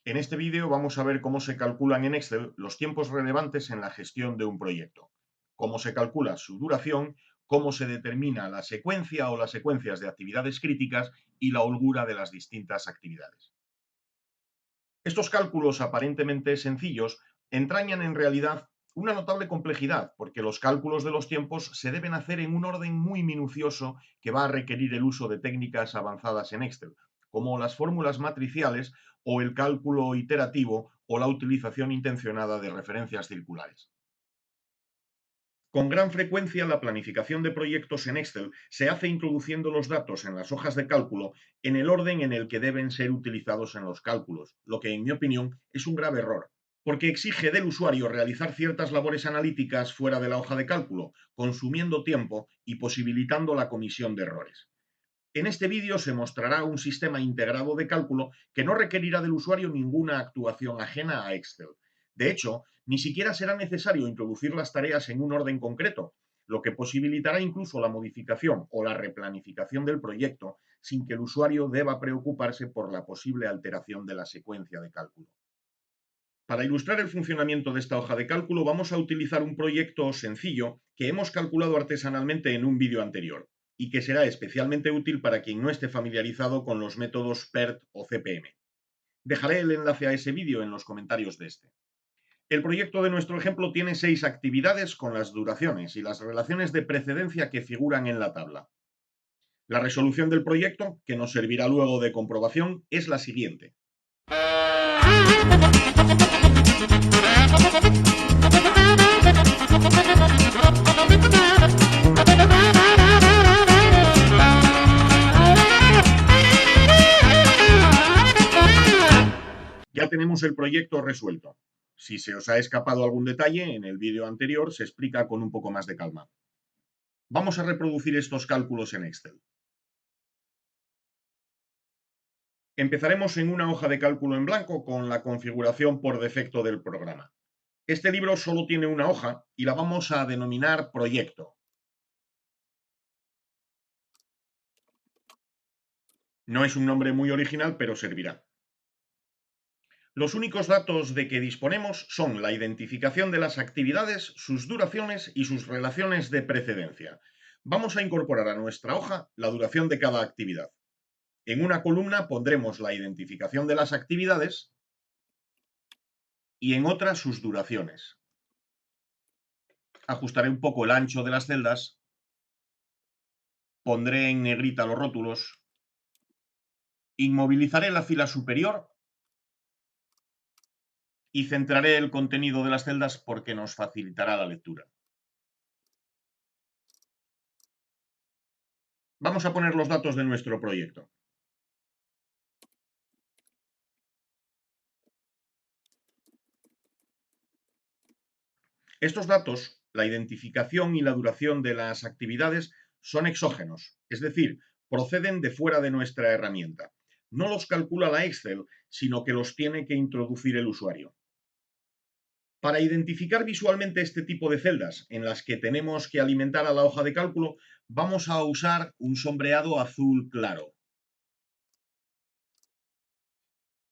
En este vídeo vamos a ver cómo se calculan en Excel los tiempos relevantes en la gestión de un proyecto, cómo se calcula su duración, cómo se determina la secuencia o las secuencias de actividades críticas y la holgura de las distintas actividades. Estos cálculos aparentemente sencillos entrañan en realidad una notable complejidad, porque los cálculos de los tiempos se deben hacer en un orden muy minucioso que va a requerir el uso de técnicas avanzadas en Excel, como las fórmulas matriciales o el cálculo iterativo o la utilización intencionada de referencias circulares. Con gran frecuencia, la planificación de proyectos en Excel se hace introduciendo los datos en las hojas de cálculo en el orden en el que deben ser utilizados en los cálculos, lo que, en mi opinión, es un grave error, porque exige del usuario realizar ciertas labores analíticas fuera de la hoja de cálculo, consumiendo tiempo y posibilitando la comisión de errores. En este vídeo se mostrará un sistema integrado de cálculo que no requerirá del usuario ninguna actuación ajena a Excel. De hecho, ni siquiera será necesario introducir las tareas en un orden concreto, lo que posibilitará incluso la modificación o la replanificación del proyecto sin que el usuario deba preocuparse por la posible alteración de la secuencia de cálculo. Para ilustrar el funcionamiento de esta hoja de cálculo vamos a utilizar un proyecto sencillo que hemos calculado artesanalmente en un vídeo anterior y que será especialmente útil para quien no esté familiarizado con los métodos PERT o CPM. Dejaré el enlace a ese vídeo en los comentarios de este. El proyecto de nuestro ejemplo tiene 6 actividades con las duraciones y las relaciones de precedencia que figuran en la tabla. La resolución del proyecto, que nos servirá luego de comprobación, es la siguiente. Ya tenemos el proyecto resuelto. Si se os ha escapado algún detalle, en el vídeo anterior se explica con un poco más de calma. Vamos a reproducir estos cálculos en Excel. Empezaremos en una hoja de cálculo en blanco con la configuración por defecto del programa. Este libro solo tiene una hoja y la vamos a denominar proyecto. No es un nombre muy original, pero servirá. Los únicos datos de que disponemos son la identificación de las actividades, sus duraciones y sus relaciones de precedencia. Vamos a incorporar a nuestra hoja la duración de cada actividad. En una columna pondremos la identificación de las actividades y en otra sus duraciones. Ajustaré un poco el ancho de las celdas, pondré en negrita los rótulos, inmovilizaré la fila superior y centraré el contenido de las celdas porque nos facilitará la lectura. Vamos a poner los datos de nuestro proyecto. Estos datos, la identificación y la duración de las actividades, son exógenos, es decir, proceden de fuera de nuestra herramienta. No los calcula la Excel, sino que los tiene que introducir el usuario. Para identificar visualmente este tipo de celdas en las que tenemos que alimentar a la hoja de cálculo, vamos a usar un sombreado azul claro.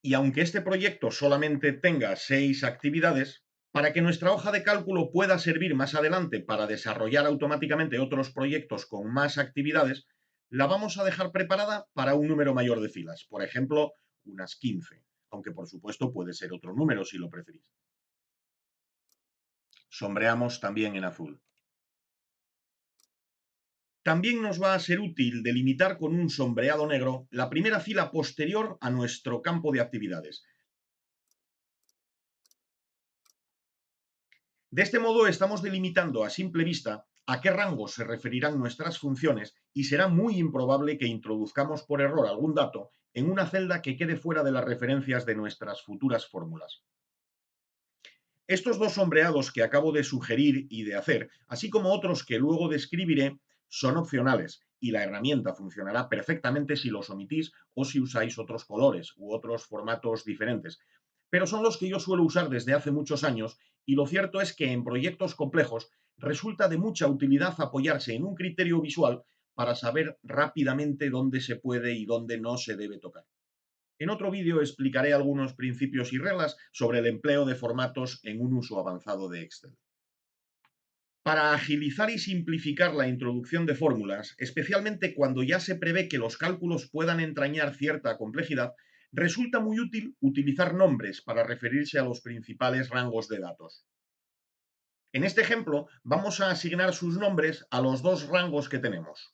Y aunque este proyecto solamente tenga 6 actividades, para que nuestra hoja de cálculo pueda servir más adelante para desarrollar automáticamente otros proyectos con más actividades, la vamos a dejar preparada para un número mayor de filas, por ejemplo, unas 15, aunque por supuesto puede ser otro número si lo preferís. Sombreamos también en azul. También nos va a ser útil delimitar con un sombreado negro la primera fila posterior a nuestro campo de actividades. De este modo estamos delimitando a simple vista a qué rango se referirán nuestras funciones y será muy improbable que introduzcamos por error algún dato en una celda que quede fuera de las referencias de nuestras futuras fórmulas. Estos dos sombreados que acabo de sugerir y de hacer, así como otros que luego describiré, son opcionales y la herramienta funcionará perfectamente si los omitís o si usáis otros colores u otros formatos diferentes. Pero son los que yo suelo usar desde hace muchos años y lo cierto es que en proyectos complejos resulta de mucha utilidad apoyarse en un criterio visual para saber rápidamente dónde se puede y dónde no se debe tocar. En otro vídeo explicaré algunos principios y reglas sobre el empleo de formatos en un uso avanzado de Excel. Para agilizar y simplificar la introducción de fórmulas, especialmente cuando ya se prevé que los cálculos puedan entrañar cierta complejidad, resulta muy útil utilizar nombres para referirse a los principales rangos de datos. En este ejemplo, vamos a asignar sus nombres a los dos rangos que tenemos: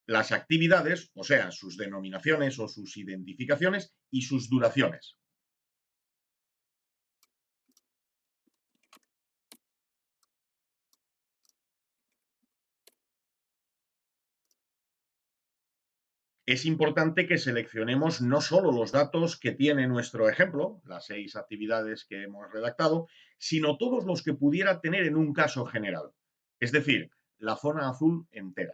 las actividades, o sea, sus denominaciones o sus identificaciones, y sus duraciones. Es importante que seleccionemos no solo los datos que tiene nuestro ejemplo, las 6 actividades que hemos redactado, sino todos los que pudiera tener en un caso general, es decir, la zona azul entera.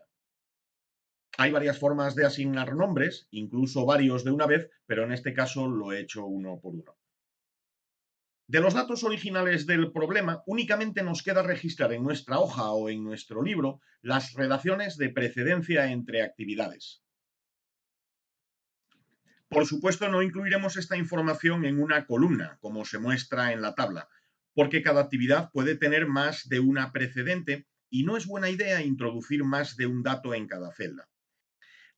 Hay varias formas de asignar nombres, incluso varios de una vez, pero en este caso lo he hecho uno por uno. De los datos originales del problema, únicamente nos queda registrar en nuestra hoja o en nuestro libro las relaciones de precedencia entre actividades. Por supuesto, no incluiremos esta información en una columna, como se muestra en la tabla, porque cada actividad puede tener más de una precedente y no es buena idea introducir más de un dato en cada celda.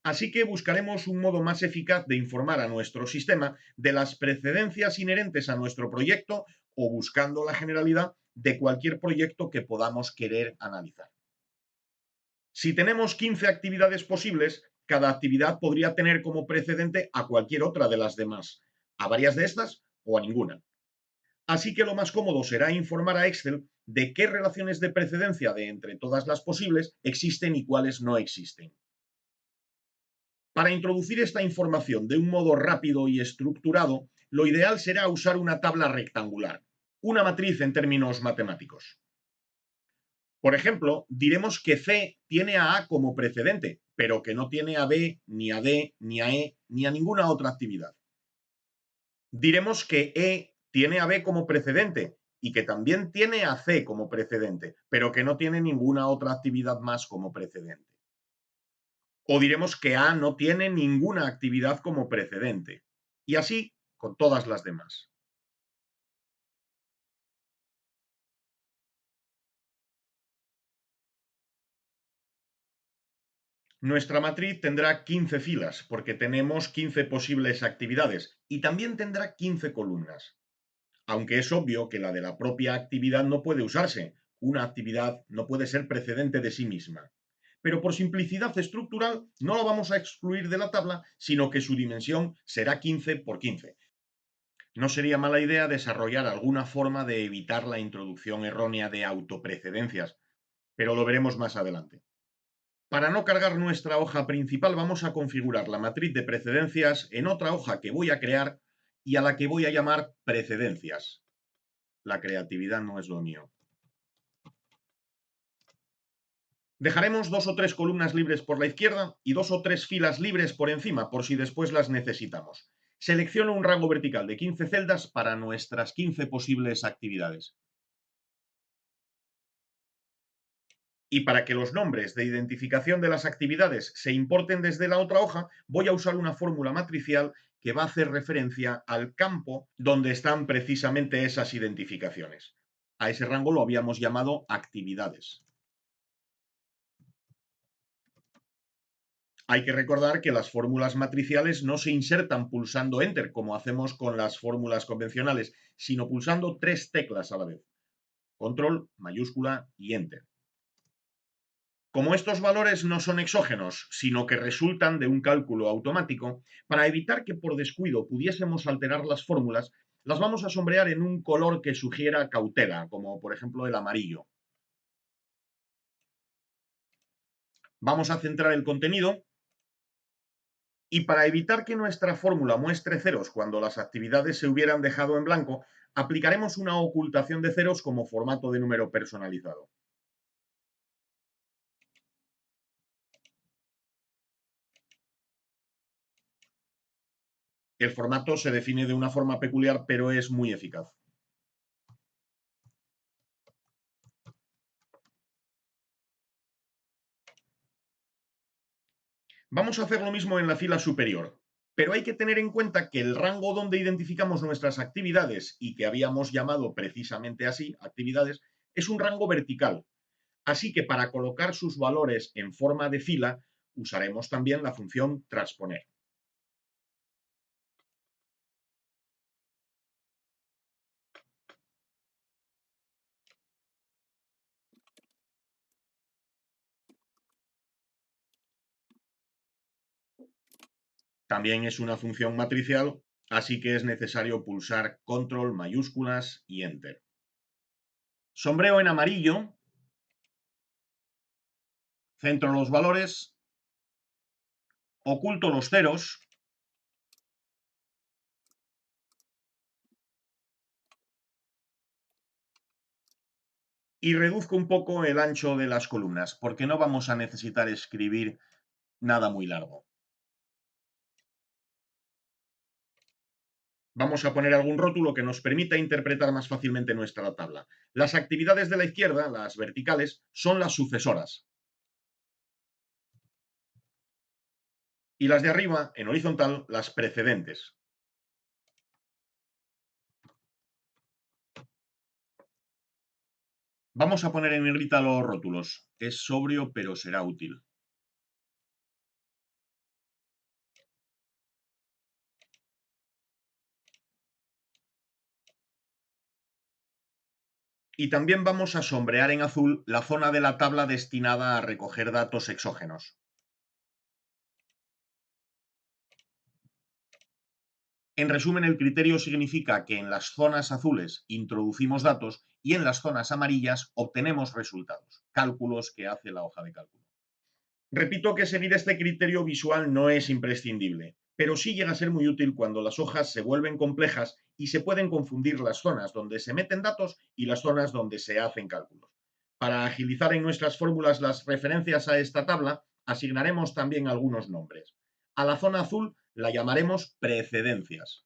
Así que buscaremos un modo más eficaz de informar a nuestro sistema de las precedencias inherentes a nuestro proyecto o buscando la generalidad de cualquier proyecto que podamos querer analizar. Si tenemos 15 actividades posibles, cada actividad podría tener como precedente a cualquier otra de las demás, a varias de estas o a ninguna. Así que lo más cómodo será informar a Excel de qué relaciones de precedencia de entre todas las posibles existen y cuáles no existen. Para introducir esta información de un modo rápido y estructurado, lo ideal será usar una tabla rectangular, una matriz en términos matemáticos. Por ejemplo, diremos que C tiene a A como precedente, pero que no tiene a B, ni a D, ni a E, ni a ninguna otra actividad. Diremos que E tiene a B como precedente y que también tiene a C como precedente, pero que no tiene ninguna otra actividad más como precedente. O diremos que A no tiene ninguna actividad como precedente. Y así con todas las demás. Nuestra matriz tendrá 15 filas porque tenemos 15 posibles actividades y también tendrá 15 columnas. Aunque es obvio que la de la propia actividad no puede usarse. Una actividad no puede ser precedente de sí misma. Pero por simplicidad estructural no lo vamos a excluir de la tabla, sino que su dimensión será 15 por 15. No sería mala idea desarrollar alguna forma de evitar la introducción errónea de autoprecedencias, pero lo veremos más adelante. Para no cargar nuestra hoja principal, vamos a configurar la matriz de precedencias en otra hoja que voy a crear y a la que voy a llamar precedencias. La creatividad no es lo mío. Dejaremos 2 o 3 columnas libres por la izquierda y 2 o 3 filas libres por encima, por si después las necesitamos. Selecciono un rango vertical de 15 celdas para nuestras 15 posibles actividades. Y para que los nombres de identificación de las actividades se importen desde la otra hoja, voy a usar una fórmula matricial que va a hacer referencia al campo donde están precisamente esas identificaciones. A ese rango lo habíamos llamado actividades. Hay que recordar que las fórmulas matriciales no se insertan pulsando Enter, como hacemos con las fórmulas convencionales, sino pulsando 3 teclas a la vez: Control, mayúscula y Enter. Como estos valores no son exógenos, sino que resultan de un cálculo automático, para evitar que por descuido pudiésemos alterar las fórmulas, las vamos a sombrear en un color que sugiera cautela, como por ejemplo el amarillo. Vamos a centrar el contenido y para evitar que nuestra fórmula muestre ceros cuando las actividades se hubieran dejado en blanco, aplicaremos una ocultación de ceros como formato de número personalizado. El formato se define de una forma peculiar, pero es muy eficaz. Vamos a hacer lo mismo en la fila superior. Pero hay que tener en cuenta que el rango donde identificamos nuestras actividades y que habíamos llamado precisamente así, actividades, es un rango vertical. Así que para colocar sus valores en forma de fila, usaremos también la función transponer. También es una función matricial, así que es necesario pulsar control mayúsculas y enter. Sombreo en amarillo, centro los valores, oculto los ceros y reduzco un poco el ancho de las columnas, porque no vamos a necesitar escribir nada muy largo. Vamos a poner algún rótulo que nos permita interpretar más fácilmente nuestra tabla. Las actividades de la izquierda, las verticales, son las sucesoras. Y las de arriba, en horizontal, las precedentes. Vamos a poner en negrita los rótulos. Es sobrio, pero será útil. Y también vamos a sombrear en azul la zona de la tabla destinada a recoger datos exógenos. En resumen, el criterio significa que en las zonas azules introducimos datos y en las zonas amarillas obtenemos resultados, cálculos que hace la hoja de cálculo. Repito que seguir este criterio visual no es imprescindible, pero sí llega a ser muy útil cuando las hojas se vuelven complejas y se pueden confundir las zonas donde se meten datos y las zonas donde se hacen cálculos. Para agilizar en nuestras fórmulas las referencias a esta tabla, asignaremos también algunos nombres. A la zona azul la llamaremos precedencias.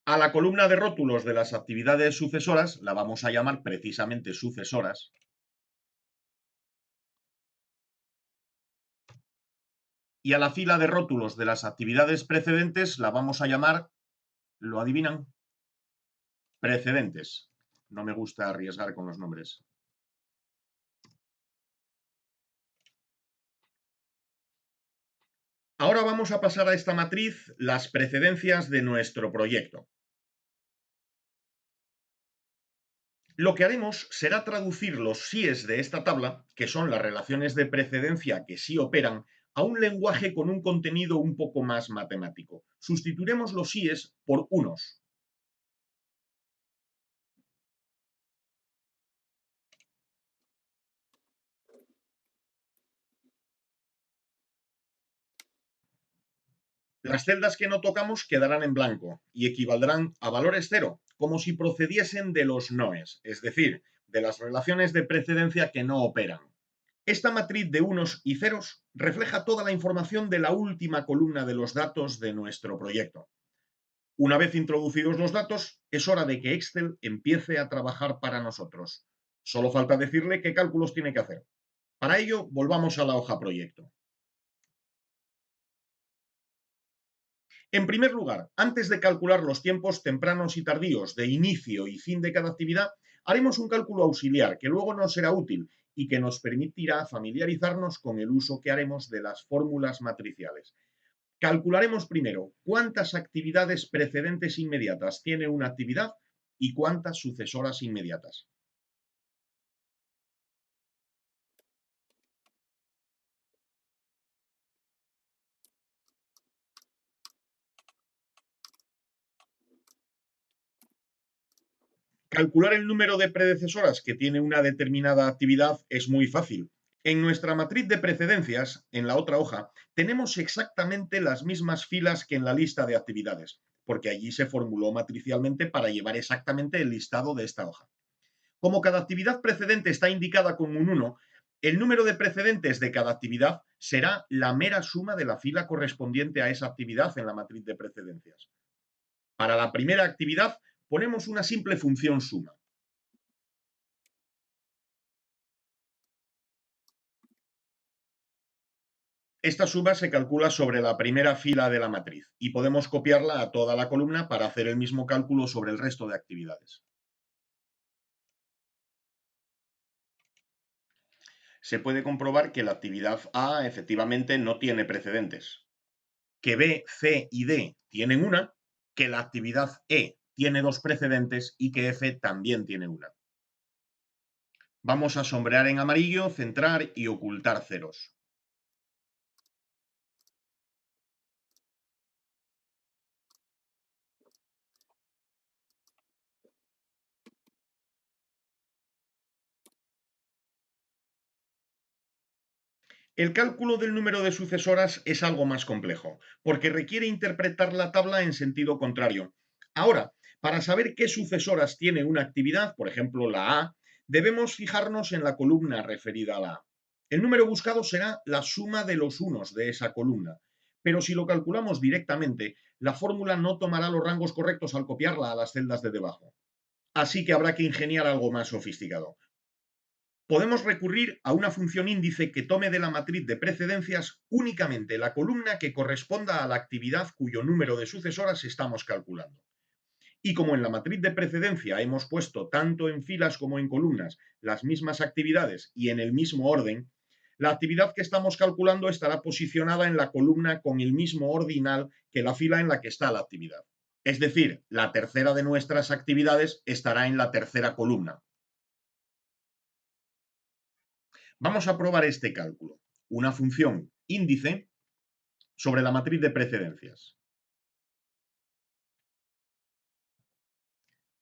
A la columna de rótulos de las actividades sucesoras la vamos a llamar precisamente sucesoras. Y a la fila de rótulos de las actividades precedentes la vamos a llamar, ¿lo adivinan? Precedentes. No me gusta arriesgar con los nombres. Ahora vamos a pasar a esta matriz las precedencias de nuestro proyecto. Lo que haremos será traducir los síes de esta tabla, que son las relaciones de precedencia que sí operan, a un lenguaje con un contenido un poco más matemático. Sustituiremos los síes por unos. Las celdas que no tocamos quedarán en blanco y equivaldrán a valores cero, como si procediesen de los noes, es decir, de las relaciones de precedencia que no operan. Esta matriz de unos y ceros refleja toda la información de la última columna de los datos de nuestro proyecto. Una vez introducidos los datos, es hora de que Excel empiece a trabajar para nosotros. Solo falta decirle qué cálculos tiene que hacer. Para ello, volvamos a la hoja proyecto. En primer lugar, antes de calcular los tiempos tempranos y tardíos de inicio y fin de cada actividad, haremos un cálculo auxiliar que luego nos será útil y que nos permitirá familiarizarnos con el uso que haremos de las fórmulas matriciales. Calcularemos primero cuántas actividades precedentes inmediatas tiene una actividad y cuántas sucesoras inmediatas. Calcular el número de predecesoras que tiene una determinada actividad es muy fácil. En nuestra matriz de precedencias, en la otra hoja, tenemos exactamente las mismas filas que en la lista de actividades, porque allí se formuló matricialmente para llevar exactamente el listado de esta hoja. Como cada actividad precedente está indicada con un 1, el número de precedentes de cada actividad será la mera suma de la fila correspondiente a esa actividad en la matriz de precedencias. Para la primera actividad ponemos una simple función suma. Esta suma se calcula sobre la primera fila de la matriz y podemos copiarla a toda la columna para hacer el mismo cálculo sobre el resto de actividades. Se puede comprobar que la actividad A efectivamente no tiene precedentes, que B, C y D tienen una, que la actividad E tiene dos precedentes y que F también tiene una. Vamos a sombrear en amarillo, centrar y ocultar ceros. El cálculo del número de sucesoras es algo más complejo, porque requiere interpretar la tabla en sentido contrario. Ahora, para saber qué sucesoras tiene una actividad, por ejemplo la A, debemos fijarnos en la columna referida a la A. El número buscado será la suma de los unos de esa columna, pero si lo calculamos directamente, la fórmula no tomará los rangos correctos al copiarla a las celdas de debajo. Así que habrá que ingeniar algo más sofisticado. Podemos recurrir a una función índice que tome de la matriz de precedencias únicamente la columna que corresponda a la actividad cuyo número de sucesoras estamos calculando. Y como en la matriz de precedencia hemos puesto tanto en filas como en columnas las mismas actividades y en el mismo orden, la actividad que estamos calculando estará posicionada en la columna con el mismo ordinal que la fila en la que está la actividad. Es decir, la tercera de nuestras actividades estará en la tercera columna. Vamos a probar este cálculo, una función índice sobre la matriz de precedencias.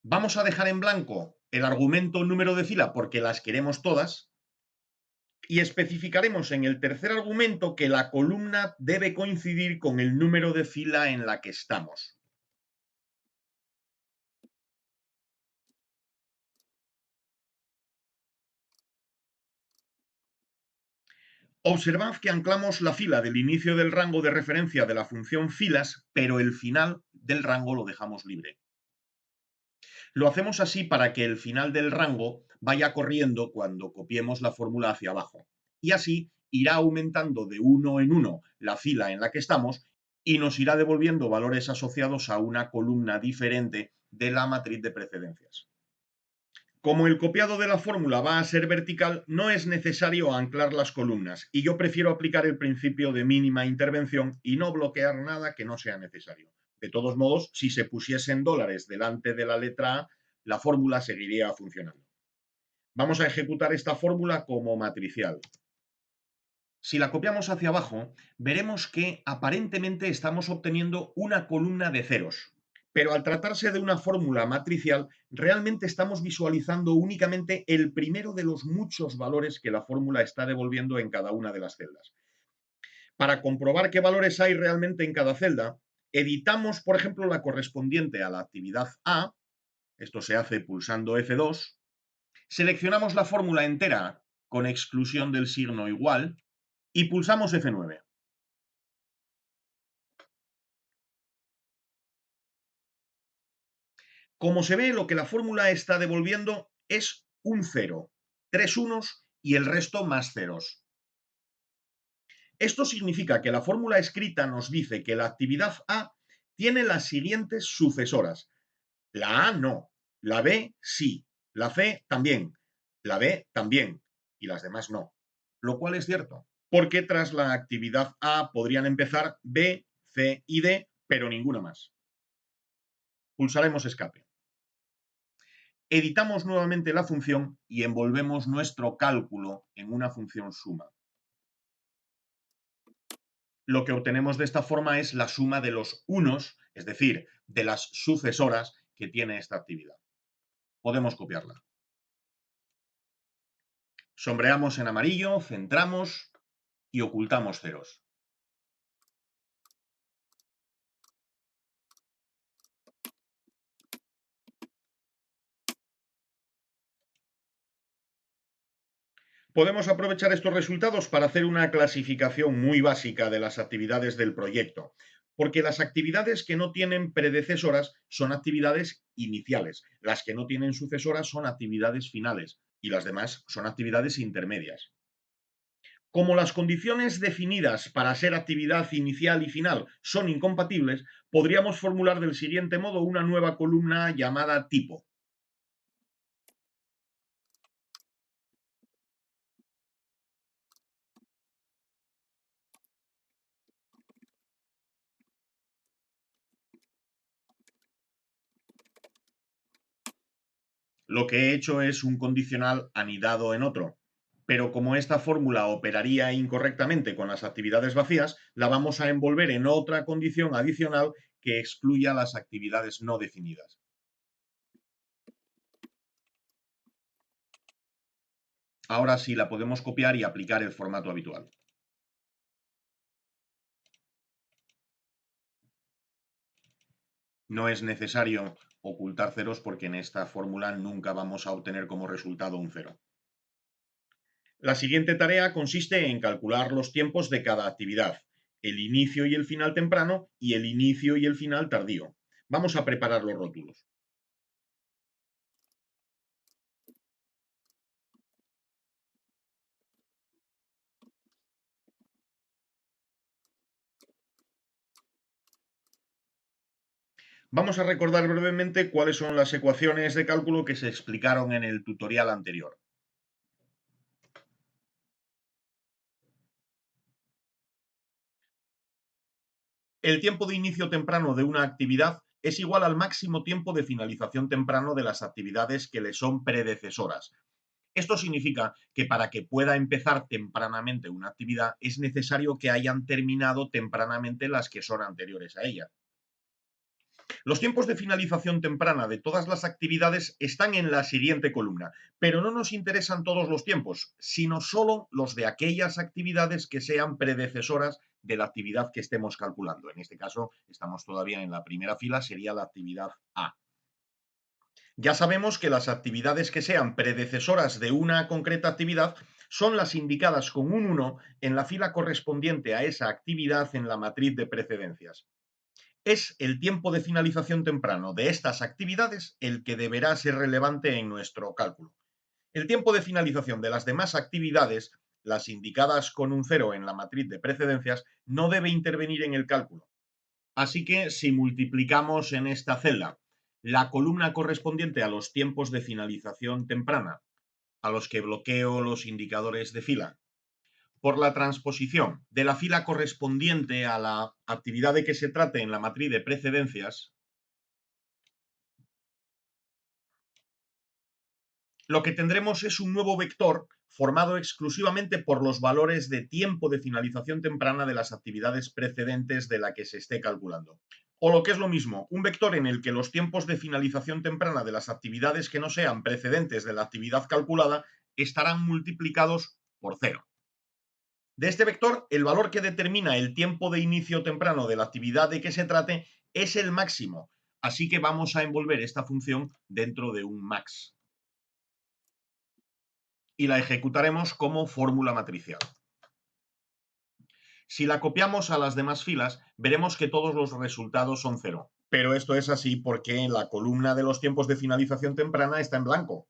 Vamos a dejar en blanco el argumento número de fila porque las queremos todas y especificaremos en el tercer argumento que la columna debe coincidir con el número de fila en la que estamos. Observad que anclamos la fila del inicio del rango de referencia de la función filas, pero el final del rango lo dejamos libre. Lo hacemos así para que el final del rango vaya corriendo cuando copiemos la fórmula hacia abajo. Y así irá aumentando de uno en uno la fila en la que estamos y nos irá devolviendo valores asociados a una columna diferente de la matriz de precedencias. Como el copiado de la fórmula va a ser vertical, no es necesario anclar las columnas y yo prefiero aplicar el principio de mínima intervención y no bloquear nada que no sea necesario. De todos modos, si se pusiesen dólares delante de la letra A, la fórmula seguiría funcionando. Vamos a ejecutar esta fórmula como matricial. Si la copiamos hacia abajo, veremos que aparentemente estamos obteniendo una columna de ceros. Pero al tratarse de una fórmula matricial, realmente estamos visualizando únicamente el primero de los muchos valores que la fórmula está devolviendo en cada una de las celdas. Para comprobar qué valores hay realmente en cada celda, editamos, por ejemplo, la correspondiente a la actividad A, esto se hace pulsando F2, seleccionamos la fórmula entera con exclusión del signo igual y pulsamos F9. Como se ve, lo que la fórmula está devolviendo es un 0, 3 unos y el resto más ceros. Esto significa que la fórmula escrita nos dice que la actividad A tiene las siguientes sucesoras. La A no, la B sí, la C también, la D también y las demás no. Lo cual es cierto, porque tras la actividad A podrían empezar B, C y D, pero ninguna más. Pulsaremos escape. Editamos nuevamente la función y envolvemos nuestro cálculo en una función suma. Lo que obtenemos de esta forma es la suma de los unos, es decir, de las sucesoras que tiene esta actividad. Podemos copiarla. Sombreamos en amarillo, centramos y ocultamos ceros. Podemos aprovechar estos resultados para hacer una clasificación muy básica de las actividades del proyecto, porque las actividades que no tienen predecesoras son actividades iniciales, las que no tienen sucesoras son actividades finales y las demás son actividades intermedias. Como las condiciones definidas para ser actividad inicial y final son incompatibles, podríamos formular del siguiente modo una nueva columna llamada tipo. Lo que he hecho es un condicional anidado en otro, pero como esta fórmula operaría incorrectamente con las actividades vacías, la vamos a envolver en otra condición adicional que excluya las actividades no definidas. Ahora sí la podemos copiar y aplicar el formato habitual. No es necesario ocultar ceros porque en esta fórmula nunca vamos a obtener como resultado un cero. La siguiente tarea consiste en calcular los tiempos de cada actividad, el inicio y el final temprano y el inicio y el final tardío. Vamos a preparar los rótulos. Vamos a recordar brevemente cuáles son las ecuaciones de cálculo que se explicaron en el tutorial anterior. El tiempo de inicio temprano de una actividad es igual al máximo tiempo de finalización temprano de las actividades que le son predecesoras. Esto significa que para que pueda empezar tempranamente una actividad es necesario que hayan terminado tempranamente las que son anteriores a ella. Los tiempos de finalización temprana de todas las actividades están en la siguiente columna, pero no nos interesan todos los tiempos, sino solo los de aquellas actividades que sean predecesoras de la actividad que estemos calculando. En este caso, estamos todavía en la primera fila, sería la actividad A. Ya sabemos que las actividades que sean predecesoras de una concreta actividad son las indicadas con un 1 en la fila correspondiente a esa actividad en la matriz de precedencias. Es el tiempo de finalización temprano de estas actividades el que deberá ser relevante en nuestro cálculo. El tiempo de finalización de las demás actividades, las indicadas con un 0 en la matriz de precedencias, no debe intervenir en el cálculo. Así que si multiplicamos en esta celda la columna correspondiente a los tiempos de finalización temprana, a los que bloqueo los indicadores de fila, por la transposición de la fila correspondiente a la actividad de que se trate en la matriz de precedencias, lo que tendremos es un nuevo vector formado exclusivamente por los valores de tiempo de finalización temprana de las actividades precedentes de la que se esté calculando. O lo que es lo mismo, un vector en el que los tiempos de finalización temprana de las actividades que no sean precedentes de la actividad calculada estarán multiplicados por 0. De este vector, el valor que determina el tiempo de inicio temprano de la actividad de que se trate es el máximo, así que vamos a envolver esta función dentro de un max. Y la ejecutaremos como fórmula matricial. Si la copiamos a las demás filas, veremos que todos los resultados son 0. Pero esto es así porque la columna de los tiempos de finalización temprana está en blanco.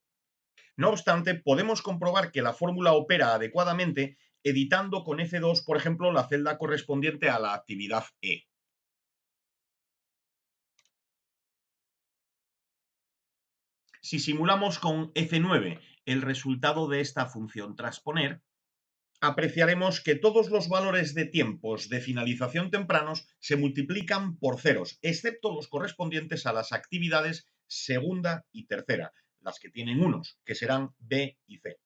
No obstante, podemos comprobar que la fórmula opera adecuadamente editando con F2, por ejemplo, la celda correspondiente a la actividad E. Si simulamos con F9 el resultado de esta función transponer, apreciaremos que todos los valores de tiempos de finalización tempranos se multiplican por ceros, excepto los correspondientes a las actividades segunda y tercera, las que tienen unos, que serán B y C.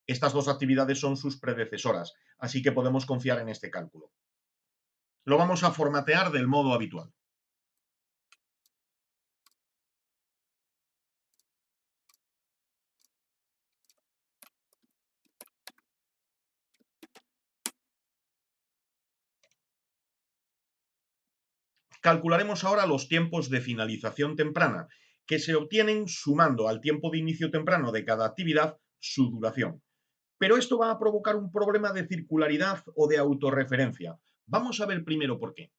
Estas dos actividades son sus predecesoras, así que podemos confiar en este cálculo. Lo vamos a formatear del modo habitual. Calcularemos ahora los tiempos de finalización temprana, que se obtienen sumando al tiempo de inicio temprano de cada actividad su duración. Pero esto va a provocar un problema de circularidad o de autorreferencia. Vamos a ver primero por qué.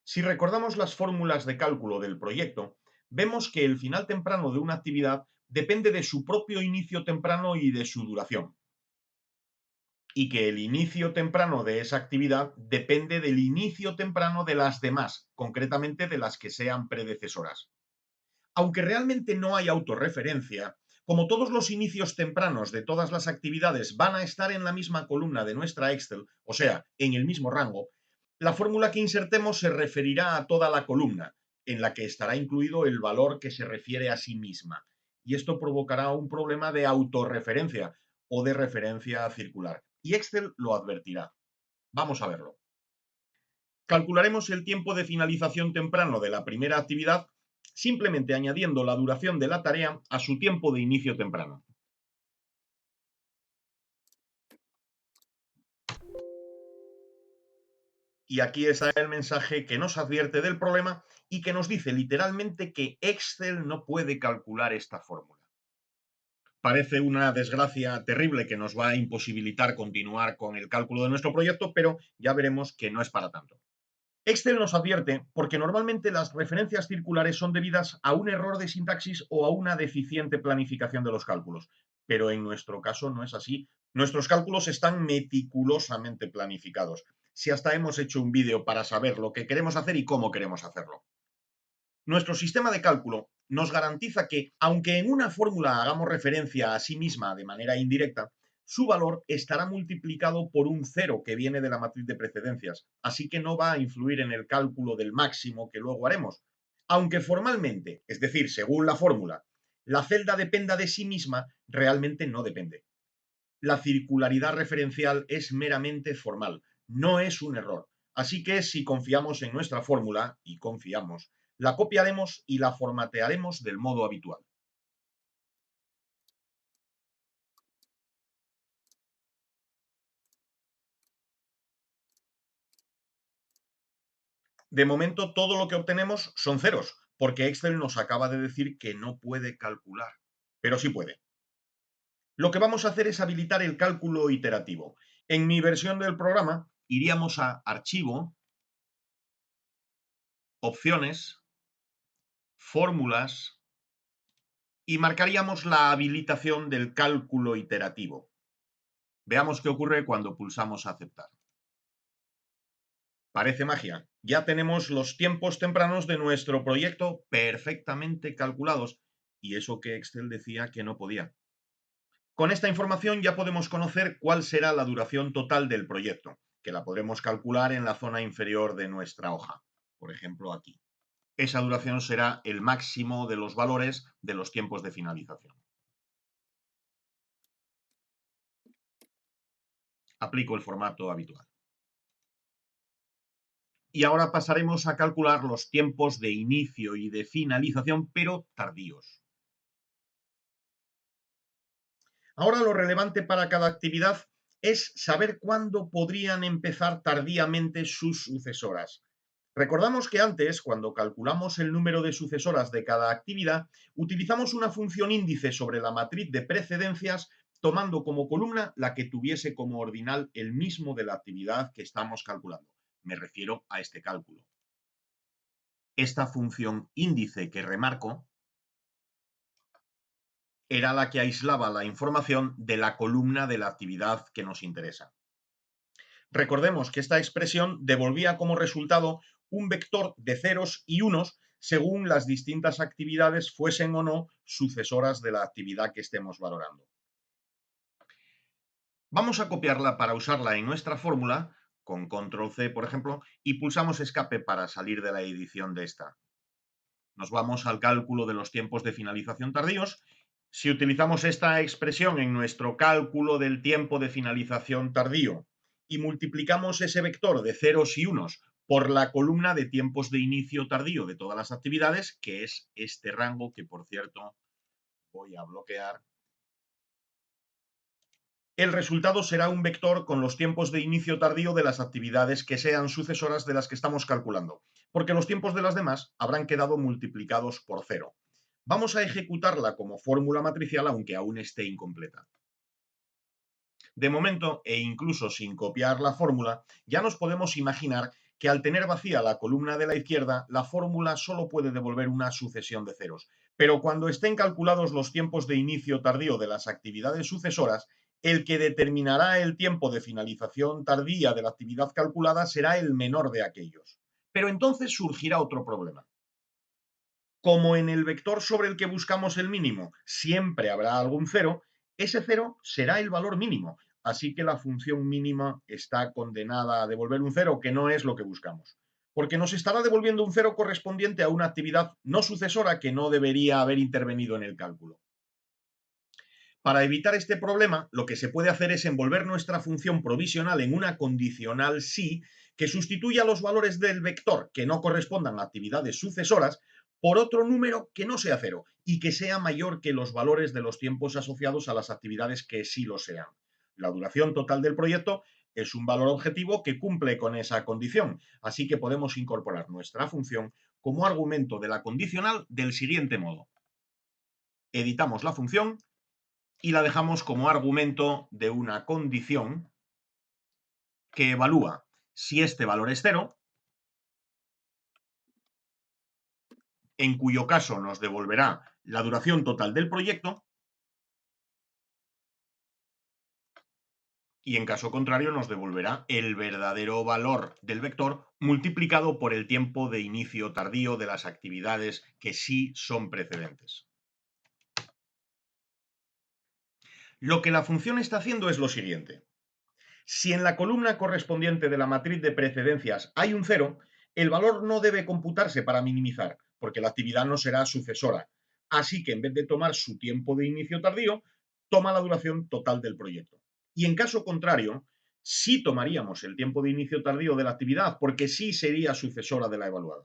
Si recordamos las fórmulas de cálculo del proyecto, vemos que el final temprano de una actividad depende de su propio inicio temprano y de su duración. y que el inicio temprano de esa actividad depende del inicio temprano de las demás, concretamente de las que sean predecesoras. Aunque realmente no hay autorreferencia, como todos los inicios tempranos de todas las actividades van a estar en la misma columna de nuestra Excel, o sea, en el mismo rango, la fórmula que insertemos se referirá a toda la columna, en la que estará incluido el valor que se refiere a sí misma. Y esto provocará un problema de autorreferencia o de referencia circular. Y Excel lo advertirá. Vamos a verlo. Calcularemos el tiempo de finalización temprano de la primera actividad simplemente añadiendo la duración de la tarea a su tiempo de inicio temprano. Y aquí está el mensaje que nos advierte del problema y que nos dice literalmente que Excel no puede calcular esta fórmula. Parece una desgracia terrible que nos va a imposibilitar continuar con el cálculo de nuestro proyecto, pero ya veremos que no es para tanto. Excel nos advierte porque normalmente las referencias circulares son debidas a un error de sintaxis o a una deficiente planificación de los cálculos, pero en nuestro caso no es así. Nuestros cálculos están meticulosamente planificados. Si hasta hemos hecho un vídeo para saber lo que queremos hacer y cómo queremos hacerlo. Nuestro sistema de cálculo nos garantiza que, aunque en una fórmula hagamos referencia a sí misma de manera indirecta, su valor estará multiplicado por un cero que viene de la matriz de precedencias, así que no va a influir en el cálculo del máximo que luego haremos. Aunque formalmente, es decir, según la fórmula, la celda dependa de sí misma, realmente no depende. La circularidad referencial es meramente formal, no es un error. Así que si confiamos en nuestra fórmula, y confiamos, la copiaremos y la formatearemos del modo habitual. De momento todo lo que obtenemos son ceros, porque Excel nos acaba de decir que no puede calcular, pero sí puede. Lo que vamos a hacer es habilitar el cálculo iterativo. En mi versión del programa iríamos a Archivo, Opciones, Fórmulas y marcaríamos la habilitación del cálculo iterativo. Veamos qué ocurre cuando pulsamos Aceptar. Parece magia. Ya tenemos los tiempos tempranos de nuestro proyecto perfectamente calculados, y eso que Excel decía que no podía. Con esta información ya podemos conocer cuál será la duración total del proyecto, que la podremos calcular en la zona inferior de nuestra hoja, por ejemplo aquí. Esa duración será el máximo de los valores de los tiempos de finalización. Aplico el formato habitual. Y ahora pasaremos a calcular los tiempos de inicio y de finalización, pero tardíos. Ahora lo relevante para cada actividad es saber cuándo podrían empezar tardíamente sus sucesoras. Recordamos que antes, cuando calculamos el número de sucesoras de cada actividad, utilizamos una función índice sobre la matriz de precedencias, tomando como columna la que tuviese como ordinal el mismo de la actividad que estamos calculando. Me refiero a este cálculo. Esta función índice que remarco era la que aislaba la información de la columna de la actividad que nos interesa. Recordemos que esta expresión devolvía como resultado un vector de ceros y unos según las distintas actividades fuesen o no sucesoras de la actividad que estemos valorando. Vamos a copiarla para usarla en nuestra fórmula, con control C, por ejemplo, y pulsamos escape para salir de la edición de esta. Nos vamos al cálculo de los tiempos de finalización tardíos. Si utilizamos esta expresión en nuestro cálculo del tiempo de finalización tardío y multiplicamos ese vector de ceros y unos por la columna de tiempos de inicio tardío de todas las actividades, que es este rango que, por cierto, voy a bloquear, el resultado será un vector con los tiempos de inicio tardío de las actividades que sean sucesoras de las que estamos calculando, porque los tiempos de las demás habrán quedado multiplicados por cero. Vamos a ejecutarla como fórmula matricial aunque aún esté incompleta. De momento, e incluso sin copiar la fórmula, ya nos podemos imaginar que al tener vacía la columna de la izquierda, la fórmula solo puede devolver una sucesión de ceros. Pero cuando estén calculados los tiempos de inicio tardío de las actividades sucesoras, El que determinará el tiempo de finalización tardía de la actividad calculada será el menor de aquellos. Pero entonces surgirá otro problema. Como en el vector sobre el que buscamos el mínimo siempre habrá algún cero, ese cero será el valor mínimo. Así que la función mínima está condenada a devolver un cero, que no es lo que buscamos. Porque nos estará devolviendo un cero correspondiente a una actividad no sucesora que no debería haber intervenido en el cálculo. Para evitar este problema, lo que se puede hacer es envolver nuestra función provisional en una condicional sí que sustituya los valores del vector que no correspondan a actividades sucesoras por otro número que no sea cero y que sea mayor que los valores de los tiempos asociados a las actividades que sí lo sean. La duración total del proyecto es un valor objetivo que cumple con esa condición, así que podemos incorporar nuestra función como argumento de la condicional del siguiente modo. Editamos la función y la dejamos como argumento de una condición que evalúa si este valor es cero, en cuyo caso nos devolverá la duración total del proyecto, y en caso contrario nos devolverá el verdadero valor del vector multiplicado por el tiempo de inicio tardío de las actividades que sí son precedentes. Lo que la función está haciendo es lo siguiente. Si en la columna correspondiente de la matriz de precedencias hay un cero, el valor no debe computarse para minimizar, porque la actividad no será sucesora. Así que en vez de tomar su tiempo de inicio tardío, toma la duración total del proyecto. Y en caso contrario, sí tomaríamos el tiempo de inicio tardío de la actividad, porque sí sería sucesora de la evaluada.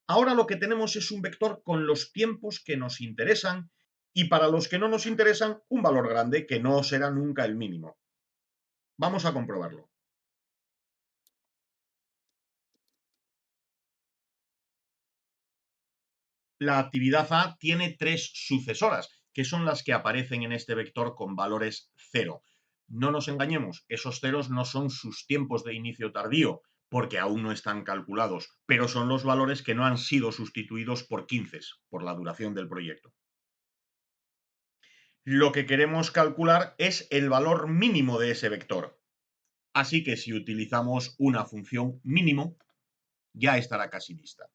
Ahora lo que tenemos es un vector con los tiempos que nos interesan y para los que no nos interesan un valor grande que no será nunca el mínimo. Vamos a comprobarlo. La actividad A tiene tres sucesoras, que son las que aparecen en este vector con valores cero. No nos engañemos, esos ceros no son sus tiempos de inicio tardío, porque aún no están calculados, pero son los valores que no han sido sustituidos por 15, por la duración del proyecto. Lo que queremos calcular es el valor mínimo de ese vector. Así que si utilizamos una función mínimo, ya estará casi lista.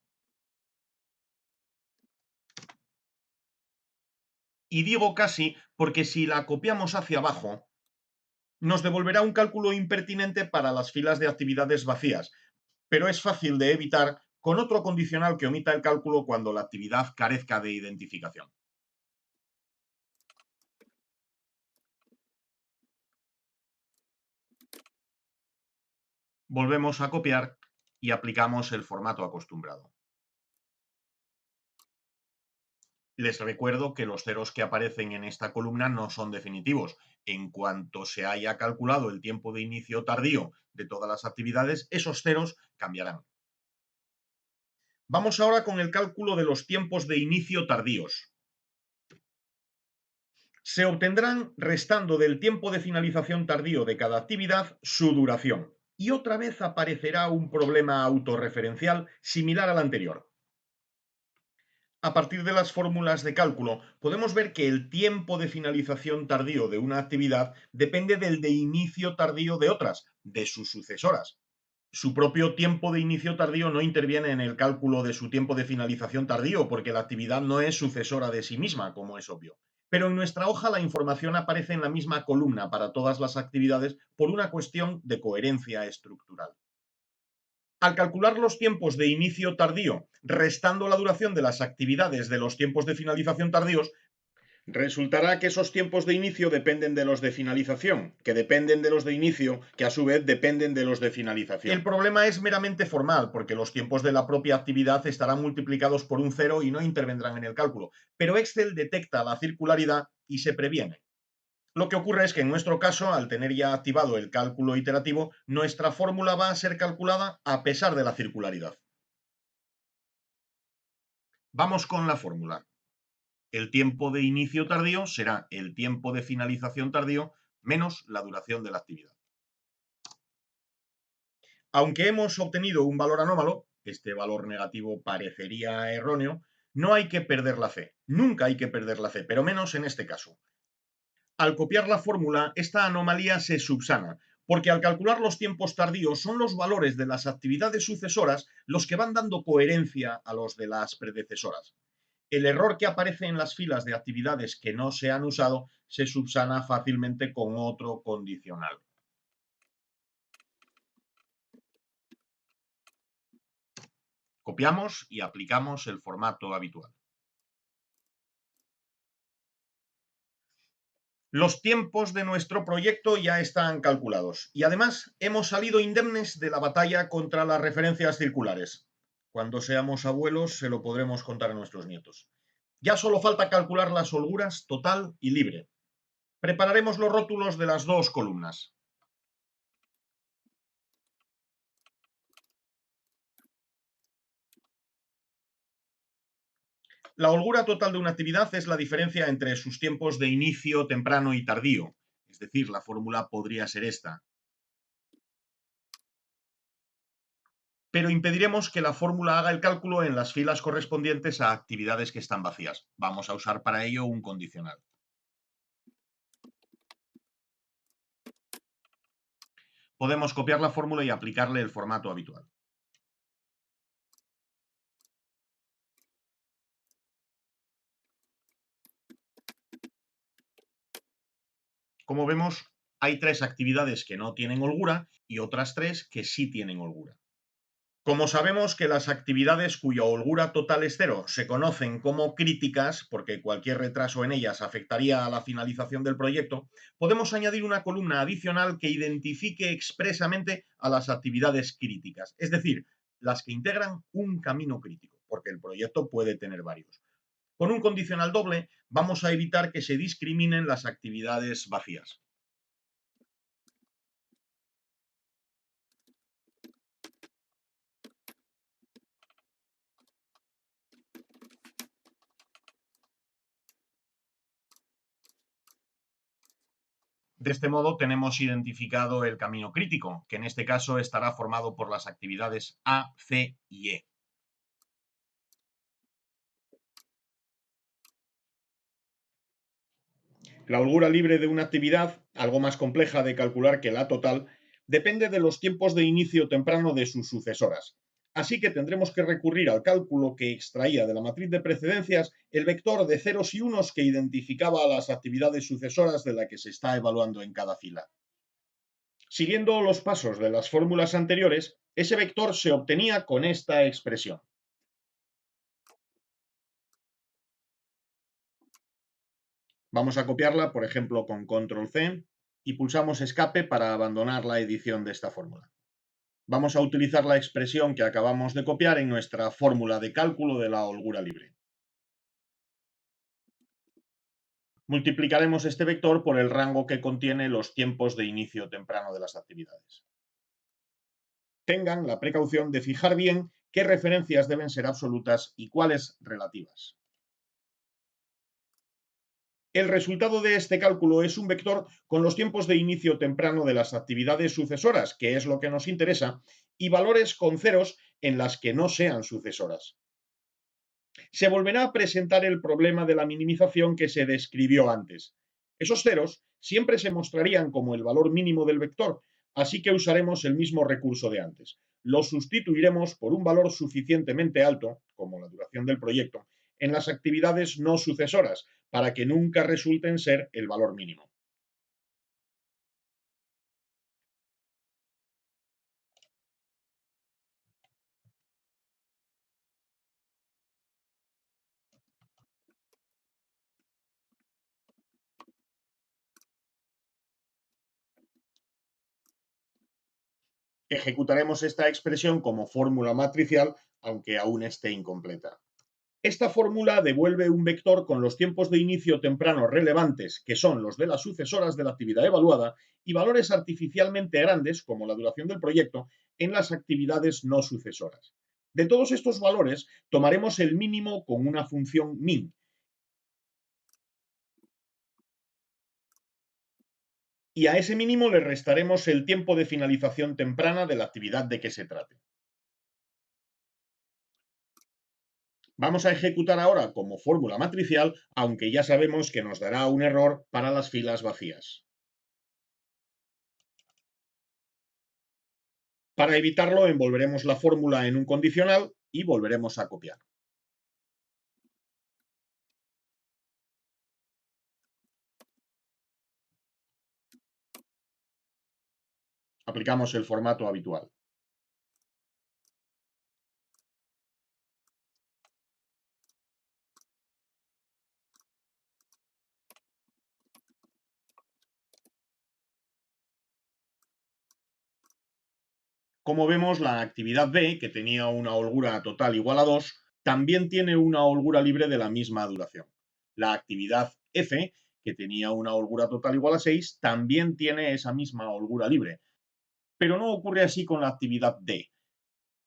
Y digo casi porque si la copiamos hacia abajo, nos devolverá un cálculo impertinente para las filas de actividades vacías, pero es fácil de evitar con otro condicional que omita el cálculo cuando la actividad carezca de identificación. Volvemos a copiar y aplicamos el formato acostumbrado. Les recuerdo que los ceros que aparecen en esta columna no son definitivos. En cuanto se haya calculado el tiempo de inicio tardío de todas las actividades, esos ceros cambiarán. Vamos ahora con el cálculo de los tiempos de inicio tardíos. Se obtendrán restando del tiempo de finalización tardío de cada actividad su duración. Y otra vez aparecerá un problema autorreferencial similar al anterior. A partir de las fórmulas de cálculo, podemos ver que el tiempo de finalización tardío de una actividad depende del de inicio tardío de otras, de sus sucesoras. Su propio tiempo de inicio tardío no interviene en el cálculo de su tiempo de finalización tardío, porque la actividad no es sucesora de sí misma, como es obvio. Pero en nuestra hoja la información aparece en la misma columna para todas las actividades por una cuestión de coherencia estructural. Al calcular los tiempos de inicio tardío, restando la duración de las actividades de los tiempos de finalización tardíos, resultará que esos tiempos de inicio dependen de los de finalización, que dependen de los de inicio, que a su vez dependen de los de finalización. El problema es meramente formal, porque los tiempos de la propia actividad estarán multiplicados por un cero y no intervendrán en el cálculo. Pero Excel detecta la circularidad y se previene. Lo que ocurre es que en nuestro caso, al tener ya activado el cálculo iterativo, nuestra fórmula va a ser calculada a pesar de la circularidad. Vamos con la fórmula. El tiempo de inicio tardío será el tiempo de finalización tardío menos la duración de la actividad. Aunque hemos obtenido un valor anómalo, este valor negativo parecería erróneo, no hay que perder la fe. Nunca hay que perder la fe, pero menos en este caso. Al copiar la fórmula, esta anomalía se subsana, porque al calcular los tiempos tardíos son los valores de las actividades sucesoras los que van dando coherencia a los de las predecesoras. El error que aparece en las filas de actividades que no se han usado se subsana fácilmente con otro condicional. Copiamos y aplicamos el formato habitual. Los tiempos de nuestro proyecto ya están calculados y además hemos salido indemnes de la batalla contra las referencias circulares. Cuando seamos abuelos se lo podremos contar a nuestros nietos. Ya solo falta calcular las holguras total y libre. Prepararemos los rótulos de las dos columnas. La holgura total de una actividad es la diferencia entre sus tiempos de inicio, temprano y tardío. Es decir, la fórmula podría ser esta. Pero impediremos que la fórmula haga el cálculo en las filas correspondientes a actividades que están vacías. Vamos a usar para ello un condicional. Podemos copiar la fórmula y aplicarle el formato habitual. Como vemos, hay 3 actividades que no tienen holgura y otras 3 que sí tienen holgura. Como sabemos que las actividades cuya holgura total es cero se conocen como críticas, porque cualquier retraso en ellas afectaría a la finalización del proyecto, podemos añadir una columna adicional que identifique expresamente a las actividades críticas, es decir, las que integran un camino crítico, porque el proyecto puede tener varios. Con un condicional doble vamos a evitar que se discriminen las actividades vacías. De este modo tenemos identificado el camino crítico, que en este caso estará formado por las actividades A, C y E. La holgura libre de una actividad, algo más compleja de calcular que la total, depende de los tiempos de inicio temprano de sus sucesoras. Así que tendremos que recurrir al cálculo que extraía de la matriz de precedencias el vector de ceros y unos que identificaba a las actividades sucesoras de la que se está evaluando en cada fila. Siguiendo los pasos de las fórmulas anteriores, ese vector se obtenía con esta expresión. Vamos a copiarla, por ejemplo, con control C y pulsamos escape para abandonar la edición de esta fórmula. Vamos a utilizar la expresión que acabamos de copiar en nuestra fórmula de cálculo de la holgura libre. Multiplicaremos este vector por el rango que contiene los tiempos de inicio temprano de las actividades. Tengan la precaución de fijar bien qué referencias deben ser absolutas y cuáles relativas. El resultado de este cálculo es un vector con los tiempos de inicio temprano de las actividades sucesoras, que es lo que nos interesa, y valores con ceros en las que no sean sucesoras. Se volverá a presentar el problema de la minimización que se describió antes. Esos ceros siempre se mostrarían como el valor mínimo del vector, así que usaremos el mismo recurso de antes. Lo sustituiremos por un valor suficientemente alto, como la duración del proyecto, en las actividades no sucesoras, para que nunca resulten ser el valor mínimo. Ejecutaremos esta expresión como fórmula matricial, aunque aún esté incompleta. Esta fórmula devuelve un vector con los tiempos de inicio temprano relevantes, que son los de las sucesoras de la actividad evaluada, y valores artificialmente grandes, como la duración del proyecto, en las actividades no sucesoras. De todos estos valores, tomaremos el mínimo con una función min, y a ese mínimo le restaremos el tiempo de finalización temprana de la actividad de que se trate. Vamos a ejecutar ahora como fórmula matricial, aunque ya sabemos que nos dará un error para las filas vacías. Para evitarlo, envolveremos la fórmula en un condicional y volveremos a copiar. Aplicamos el formato habitual. Como vemos, la actividad B, que tenía una holgura total igual a 2, también tiene una holgura libre de la misma duración. La actividad F, que tenía una holgura total igual a 6, también tiene esa misma holgura libre. Pero no ocurre así con la actividad D.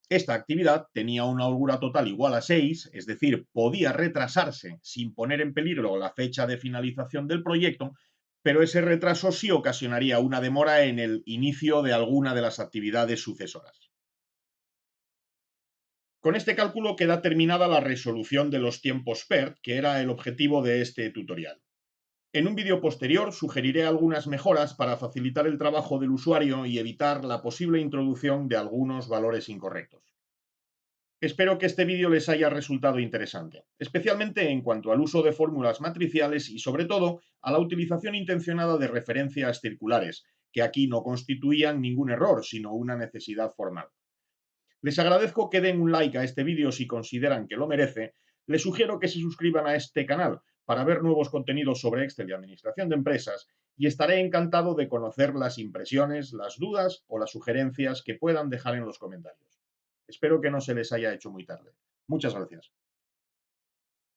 Esta actividad tenía una holgura total igual a 6, es decir, podía retrasarse sin poner en peligro la fecha de finalización del proyecto, pero ese retraso sí ocasionaría una demora en el inicio de alguna de las actividades sucesoras. Con este cálculo queda terminada la resolución de los tiempos PERT, que era el objetivo de este tutorial. En un vídeo posterior sugeriré algunas mejoras para facilitar el trabajo del usuario y evitar la posible introducción de algunos valores incorrectos. Espero que este vídeo les haya resultado interesante, especialmente en cuanto al uso de fórmulas matriciales y sobre todo a la utilización intencionada de referencias circulares, que aquí no constituían ningún error, sino una necesidad formal. Les agradezco que den un like a este vídeo si consideran que lo merece. Les sugiero que se suscriban a este canal para ver nuevos contenidos sobre Excel y administración de empresas y estaré encantado de conocer las impresiones, las dudas o las sugerencias que puedan dejar en los comentarios. Espero que no se les haya hecho muy tarde. Muchas gracias.